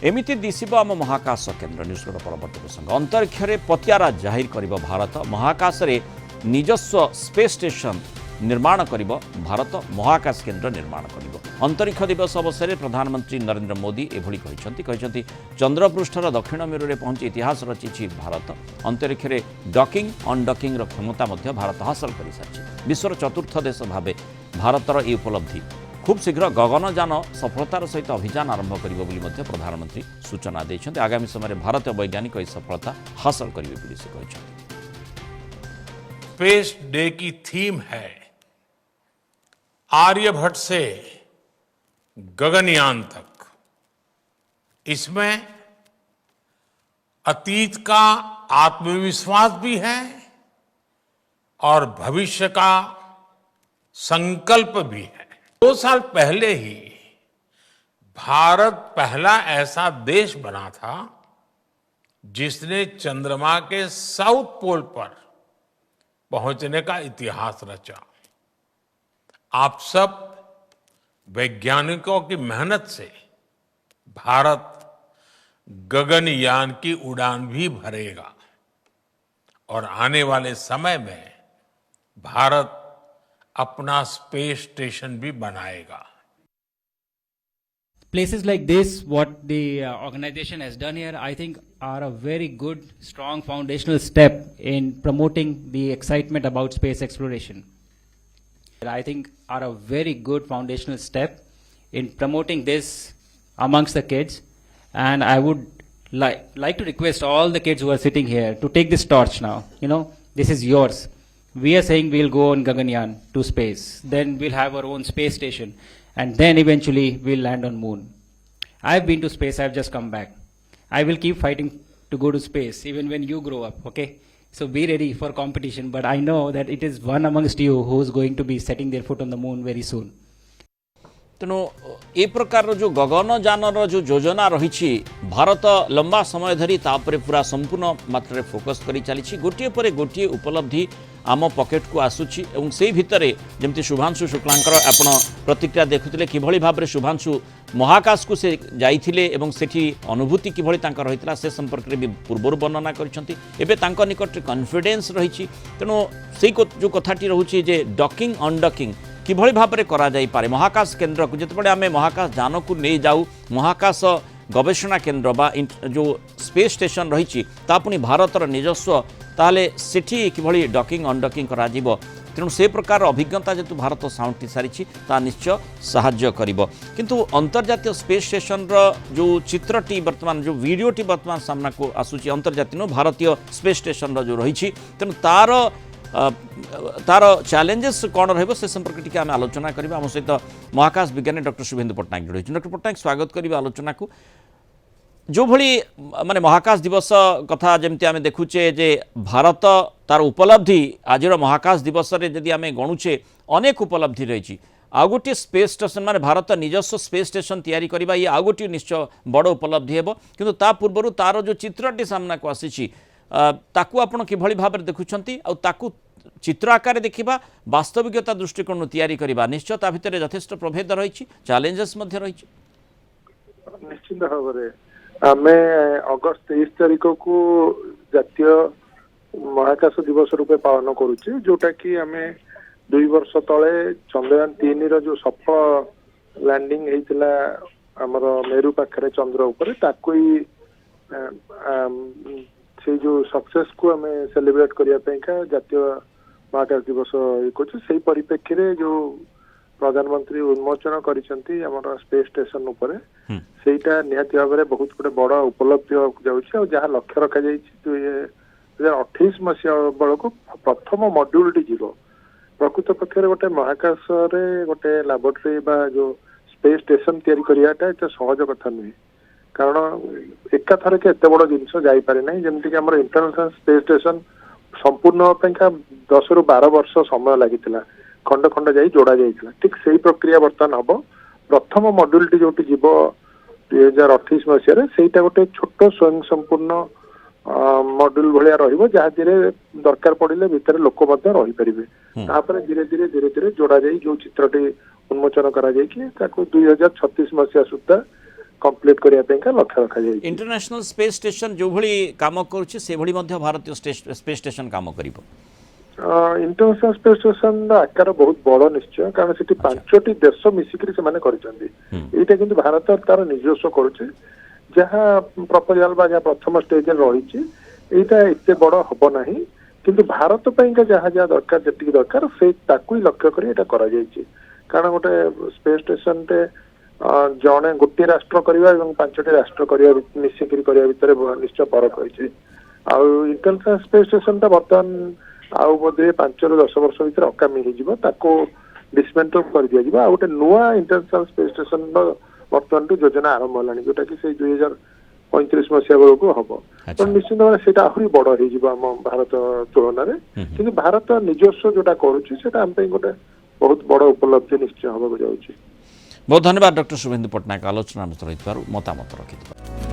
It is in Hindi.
एमिति दिशिब आम महाकाश केन्द्र न्यूज़र परवर्त प्रसंग अंतरिक्ष पतियारा जाहिर कर भारत महाकाश रे निजस्व स्पेस स्टेशन निर्माण करिब भारत महाकाश केन्द्र निर्माण करिब अंतरिक्ष दिवस अवसर में प्रधानमंत्री नरेंद्र मोदी एभली कहते चंद्रपृष्ठर दक्षिण मेरुरे पहुंची इतिहास रचिछि भारत अंतरिक्ष रे डकिंग अनडकिंग क्षमता मध्य भारत हासिल कर सारी विश्वर चतुर्थ देश भाव भारतर ये उपलब्धि खूब शीघ्र गगनयान सफलतार सहित अभियान आरंभ करिब बोली मध्य प्रधानमंत्री सूचना देछन्ते आगामी समय भारतीय वैज्ञानिक यह सफलता हासिल करिवे बोली से कहछन्ते। स्पेस डे की थीम है आर्यभट्ट से गगनयान तक। इसमें अतीत का आत्मविश्वास भी है और भविष्य का संकल्प भी है। 2 साल पहले ही भारत पहला ऐसा देश बना था जिसने चंद्रमा के साउथ पोल पर पहुंचने का इतिहास रचा। आप सब वैज्ञानिकों की मेहनत से भारत गगनयान की उड़ान भी भरेगा और आने वाले समय में भारत अपना स्पेस स्टेशन भी बनाएगा। Places like this, what the organization has done here, I think are a very good, strong foundational step in promoting the excitement about space exploration. I think are a very good foundational step in promoting this amongst the kids, and I would like to request all the kids who are sitting here to take this torch now. You know, this is yours. We are saying we'll go on Gaganyaan to space, then we'll have our own space station, and then eventually we'll land on moon. I've been to space, I've just come back. I will keep fighting to go to space even when you grow up, okay? So be ready for competition, but I know that it is one amongst you who's going to be setting their foot on the moon very soon. तेणु ए प्रकार जो गगनयान जो योजना रही भारत लंबा समय धरी तापर पूरा संपूर्ण मात्रा फोकस कर चली गोटे पर गोटे उपलब्धि आम पकेट को आसूची और से भितर जमती शुभांशु शुक्लांकर आपण प्रतिक्रिया देखुले किभली भाव शुभांशु महाकाश को से जाइथिले एवं सेठी अनुभूति किभली तांकर रहितला से संपर्क में भी पूर्व वर्णना करछंती एबे तांकर निकट कॉन्फिडेंस रही तेणु से जो कथाटी रहूची जे डकिंग अनडकिंग किभली भाव में करा जाई पारे महाकाश केन्द्र को जितेबाला आम महाकाश यान को नहीं जाऊ महाकाश गवेषणा केन्द्र बा जो स्पेस स्टेशन रही पुणी भारतर निजस्व ताले सेठी किभली डकिंग अनडकिंग करा जीवो तेणु से प्रकार अभिज्ञता जेतु भारत साउंटी सारी ता निश्चय साहाय्य करिवो किंतु अंतर्जातीय स्पेस स्टेशन जो चित्रटी वर्तमान जो वीडियोटी वर्तमान सामना को आसूची अंतर्जातीय भारतीय स्पेस स्टेशन जो रही तेणु तार चैलेंजेस कौन रही से संपर्क टी आम आलोचना करवा आम सहित महाकाश विज्ञानी डॉक्टर शुभेन्दु पट्टनायक रही डॉक्टर पट्टनायक स्वागत करेंगे आलोचना को जो भली माने महाकाश दिवस कथा जमती आम देखुचे जे भारत तार उपलब्धि आज महाकाश दिवस रे जदि आम गणुचे अनेक उपलब्धि रही आउ गोटे स्पेस स्टेशन माने भारत निजस्व स्पेस स्टेशन तैयारी करबा ये आउ गोटे निश्चय बड़ उपलब्धि हेबो किंतु ता पूर्वरु तार जो चित्रटी सामना को आसीची ताकू आपण किभली भाव में देखुछंती आ ताकू चित्र आकार देखा वास्तविकता दृष्टिकोण तैयारी करबा निश्चय ता भितर यथेष्ट प्रभेद रही चैलेंजेस मध्य रही निश्चित भाव में आमे अगस्त 23 तारिख को जातीय महाकाश दिवस रूपे पालन करुचे जोटा कि आमे 2 वर्ष तले चंद्रयान 3 रो जो सफल लैंडिंग हेतिला हमर मेरु पाखरे चंद्र ऊपर ताको ही से जो सक्सेस को हमें सेलिब्रेट करिया पे का जातीय महाकाश दिवस से परिप्रेक्षी रे जो प्रधानमंत्री उन्मोचन करिसंती हमर स्पेस स्टेशन ऊपर सेटा निहाती भाव में बहुत गोटे बड़ उपलब्धि जाउछि और जहाँ लक्ष्य रखा जाइछि 2028 मसीहा बेलू प्रथम मॉड्यूल टी जीव प्रकृत पक्ष गोटे महाकाश रे गोटे लैबोरेटरी बा जो स्पेस स्टेशन तैयारी करियाटा एते सहज कथा नुहे कारण एका थर के एत बड़ जिनस जाई पारे नहीं जमती कि हमर इंटरनेशनल स्पेस स्टेशन संपूर्ण अपेक्षा 10 ରୁ 12 वर्ष समय लागितिला खंड खंड जाई जोड़ा जाइतिला ठीक सही प्रक्रिया वर्तमान हबो प्रथम मॉड्यूल टी जोटी जीव 2028 मसीह सेटा गोटे छोट स्वयं संपूर्ण मॉड्यूल भलिया रहिबो जहाँ धीरे दरकार पड़िले भितर लोक मध्य रही परिबे तापर धीरे धीरे जोड़ा जाई जो चित्रटी उन्मोचन करा जाई कि ताको 2036 मसीहा सुद्धा କମ୍ପ୍ଲିଟ୍ କରିବା ପାଇଁକା ଲକ୍ଷ୍ୟ ରଖାଯାଇଛି। इंटरनेशनल स्पेस स्टेशन जो भली काम करुछि से भली मध्य भारतीय स्पेस स्टेशन काम करिबो। इंटरनेशनल स्पेस स्टेशन आकार बहुत बड़ निश्चय, कारण से 5टी देश मिसिक से करछन्ती। एटा किंतु भारत तार निजस्व करुचे, जहाँ प्रपोजल बा जहाँ प्रथम स्टेज रही एटा एते बड़ हबो नाही, किंतु भारत पाइंका जहाँ जहाँ दरकार जति दरकार से ताकू ही लक्ष्य करी एटा करा जायछि। कारण गोटे स्पेस स्टेशन टे जणे गोटे राष्ट्र करबा एवं 5टी राष्ट्र करबा मिसिक करबा भितर निश्चय फरक होइछि। आ इंटरनेशनल स्पेस स्टेशन ता बर्तमान आउ बोधे 5 ରୁ 10 वर्ष भीतर अकामी हो ताको डिसमेंटल कर दिया जिबा। आ गोटे नुआ इंटरनेशनल स्पेस स्टेशन बर्तमान टू योजना आरंभ होलानी, जोटा कि से 2035 मसीहा बेलू हम। तो निश्चित भाव से आहरी बड़ हो भारत तुलन में, कि भारत निजस्व जोटा करुच्ची से आम गोटे बहुत बड़ उपलब्धि निश्चय होगा जाऊँगी। बहुत धन्यवाद डॉक्टर शुभेन्दु पट्टनायक आलोचना मतामत रखिथिबारु।